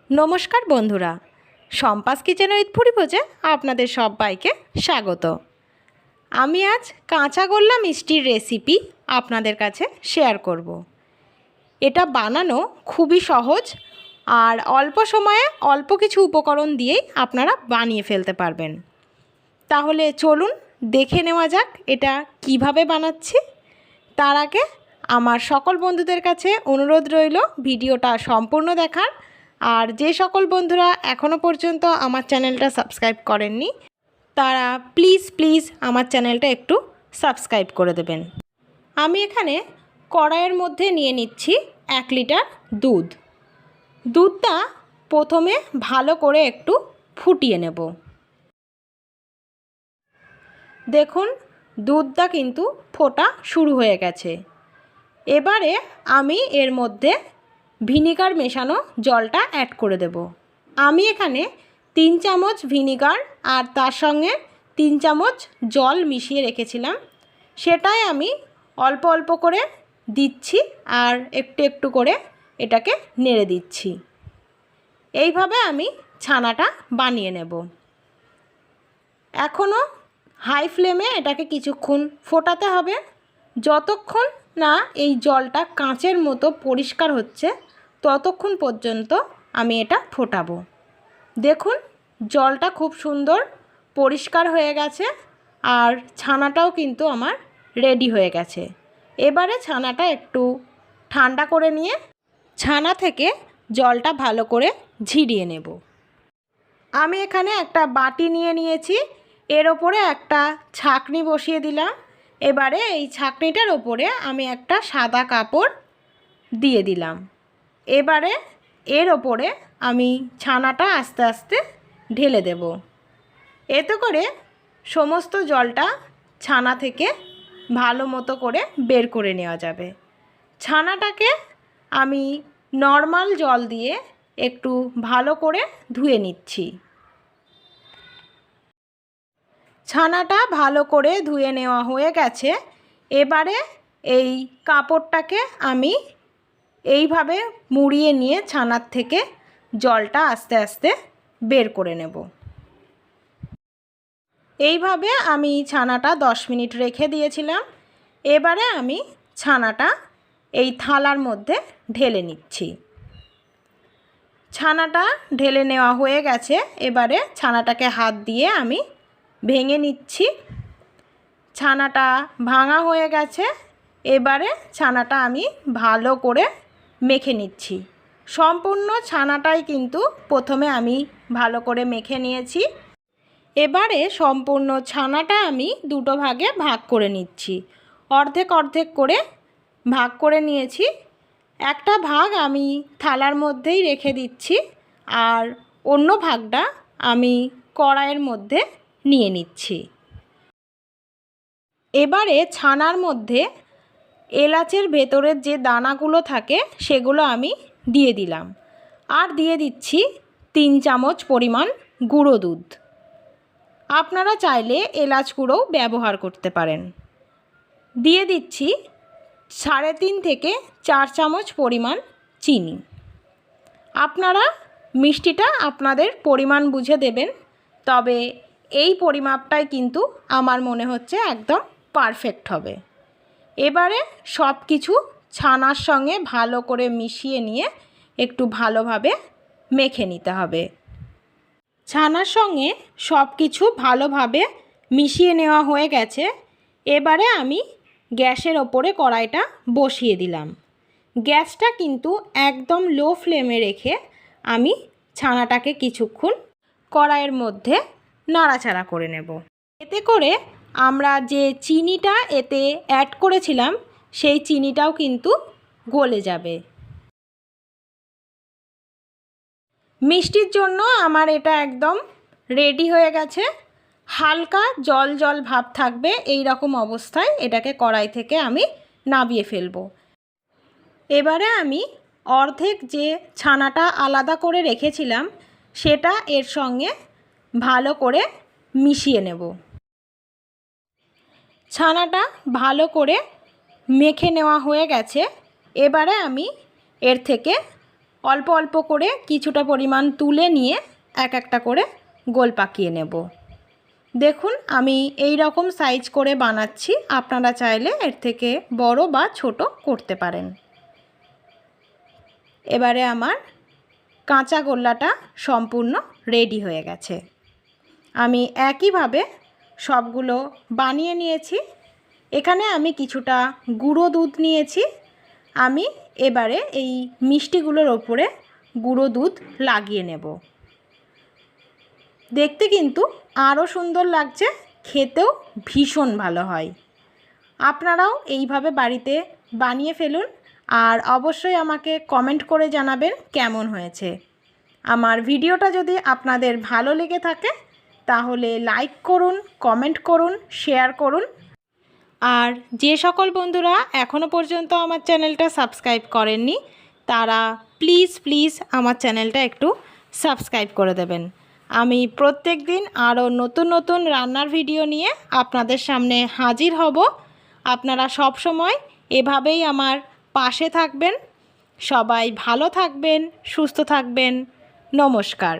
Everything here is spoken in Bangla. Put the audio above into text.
নমস্কার বন্ধুরা, শম্পাস কিচেন উইথ ভুরিভোজে আপনাদের সবাইকে স্বাগত। আমি আজ কাঁচাগোল্লা মিষ্টির রেসিপি আপনাদের কাছে শেয়ার করব। এটা বানানো খুবই সহজ আর অল্প সময়ে অল্প কিছু উপকরণ দিয়েই আপনারা বানিয়ে ফেলতে পারবেন। তাহলে চলুন দেখে নেওয়া যাক এটা কিভাবে বানাচ্ছি। তার আগে আমার সকল বন্ধুদের কাছে অনুরোধ রইল ভিডিওটা সম্পূর্ণ দেখার। আর যে সকল বন্ধুরা এখনও পর্যন্ত আমার চ্যানেলটা সাবস্ক্রাইব করেননি তারা প্লিজ আমার চ্যানেলটা একটু সাবস্ক্রাইব করে দেবেন। আমি এখানে কড়াইয়ের মধ্যে নিয়ে নিচ্ছি 1 লিটার দুধ। দুধটা প্রথমে ভালো করে একটু ফুটিয়ে নেব। দেখুন দুধটা কিন্তু ফোটা শুরু হয়ে গেছে। এবারে আমি এর মধ্যে ভিনিগার মেশানো জলটা অ্যাড করে দেব। আমি এখানে 3 চামচ ভিনিগার আর তার সঙ্গে 3 চামচ জল মিশিয়ে রেখেছিলাম, সেটাই আমি অল্প অল্প করে দিচ্ছি আর একটু একটু করে এটাকে নেড়ে দিচ্ছি। এইভাবে আমি ছানাটা বানিয়ে নেব। এখনও হাই ফ্লেমে এটাকে কিছুক্ষণ ফোটাতে হবে, যতক্ষণ না এই জলটা কাঁচের মতো পরিষ্কার হচ্ছে ততক্ষণ পর্যন্ত আমি এটা ফোটাবো। দেখুন জলটা খুব সুন্দর পরিষ্কার হয়ে গেছে আর ছানাটাও কিন্তু আমার রেডি হয়ে গেছে। এবারে ছানাটা একটু ঠান্ডা করে নিয়ে ছানা থেকে জলটা ভালো করে ঝরিয়ে নেব। আমি এখানে একটা বাটি নিয়ে নিয়েছি, এর ওপরে একটা ছাঁকনি বসিয়ে দিলাম। এবারে এই ছাঁকনিটার ওপরে আমি একটা সাদা কাপড় দিয়ে দিলাম। এবারে এর ওপরে আমি ছানাটা আস্তে আস্তে ঢেলে দেব। এতে করে সমস্ত জলটা ছানা থেকে ভালো মতো করে বের করে নেওয়া যাবে। ছানাটাকে আমি নর্মাল জল দিয়ে একটু ভালো করে ধুয়ে নিচ্ছি। ছানাটা ভালো করে ধুয়ে নেওয়া হয়ে গেছে। এবারে এই কাপড়টাকে আমি এইভাবে মুড়িয়ে নিয়ে ছানার থেকে জলটা আস্তে আস্তে বের করে নেব। এইভাবে আমি ছানাটা 10 মিনিট রেখে দিয়েছিলাম। এবারে আমি ছানাটা এই থালার মধ্যে ঢেলে নিচ্ছি। ছানাটা ঢেলে নেওয়া হয়ে গেছে। এবারে ছানাটাকে হাত দিয়ে আমি ভেঙে নিচ্ছি। ছানাটা ভাঙা হয়ে গেছে। এবারে ছানাটা আমি ভালো করে মেখে নিচ্ছি। সম্পূর্ণ ছানাটাই কিন্তু প্রথমে আমি ভালো করে মেখে নিয়েছি। এবারে সম্পূর্ণ ছানাটা আমি দুটো ভাগে ভাগ করে নিচ্ছি। অর্ধেক অর্ধেক করে ভাগ করে নিয়েছি। একটা ভাগ আমি থালার মধ্যেই রেখে দিচ্ছি আর অন্য ভাগটা আমি কড়াইয়ের মধ্যে নিয়ে নিচ্ছি। এবারে ছানার মধ্যে এলাচের ভেতরের যে দানাগুলো থাকে সেগুলো আমি দিয়ে দিলাম আর দিয়ে দিচ্ছি 3 চামচ পরিমাণ গুঁড়ো দুধ। আপনারা চাইলে এলাচ গুঁড়োও ব্যবহার করতে পারেন। দিয়ে দিচ্ছি 3.5 থেকে 4 চামচ পরিমাণ চিনি। আপনারা মিষ্টিটা আপনাদের পরিমাণ বুঝে দেবেন, তবে এই পরিমাপটাই কিন্তু আমার মনে হচ্ছে একদম পারফেক্ট হবে। এবারে সব কিছু ছানার সঙ্গে ভালো করে মিশিয়ে নিয়ে একটু ভালোভাবে মেখে নিতে হবে। ছানার সঙ্গে সব কিছু ভালোভাবে মিশিয়ে নেওয়া হয়ে গেছে। এবারে আমি গ্যাসের ওপরে কড়াইটা বসিয়ে দিলাম। গ্যাসটা কিন্তু একদম লো ফ্লেমে রেখে আমি ছানাটাকে কিছুক্ষণ কড়াইয়ের মধ্যে নাড়াচাড়া করে নেব। এতে করে আমরা যে চিনিটা এতে অ্যাড করেছিলাম সেই চিনিটাও কিন্তু গলে যাবে। মিষ্টির জন্য আমার এটা একদম রেডি হয়ে গেছে। হালকা জল জল ভাব থাকবে, এই রকম অবস্থায় এটাকে কড়াই থেকে আমি নামিয়ে ফেলবো। এবারে আমি অর্ধেক যে ছানাটা আলাদা করে রেখেছিলাম সেটা এর সঙ্গে ভালো করে মিশিয়ে নেব। ছানাটা ভালো করে মেখে নেওয়া হয়ে গেছে। এবারে আমি এর থেকে অল্প অল্প করে কিছুটা পরিমাণ তুলে নিয়ে এক একটা করে গোল পাকিয়ে নেব। দেখুন আমি এই রকম সাইজ করে বানাচ্ছি, আপনারা চাইলে এর থেকে বড় বা ছোট করতে পারেন। এবারে আমার কাঁচা গোল্লাটা সম্পূর্ণ রেডি হয়ে গেছে। আমি একইভাবে সবগুলো বানিয়ে নিয়েছি। এখানে আমি কিছুটা গুঁড়ো দুধ নিয়েছি। আমি এবারে এই মিষ্টিগুলোর ওপরে গুঁড়ো দুধ লাগিয়ে নেব। দেখতে কিন্তু আরও সুন্দর লাগছে, খেতেও ভীষণ ভালো হয়। আপনারাও এইভাবে বাড়িতে বানিয়ে ফেলুন আর অবশ্যই আমাকে কমেন্ট করে জানাবেন কেমন হয়েছে। আমার ভিডিওটা যদি আপনাদের ভালো লেগে থাকে তাহলে লাইক করুন, কমেন্ট করুন, শেয়ার করুন। আর যে সকল বন্ধুরা এখনও পর্যন্ত আমার চ্যানেলটা সাবস্ক্রাইব করেননি তারা প্লিজ আমার চ্যানেলটা একটু সাবস্ক্রাইব করে দেবেন। আমি প্রত্যেক দিন আরও নতুন নতুন রান্নার ভিডিও নিয়ে আপনাদের সামনে হাজির হব। আপনারা সব সময় এভাবেই আমার পাশে থাকবেন। সবাই ভালো থাকবেন, সুস্থ থাকবেন। নমস্কার।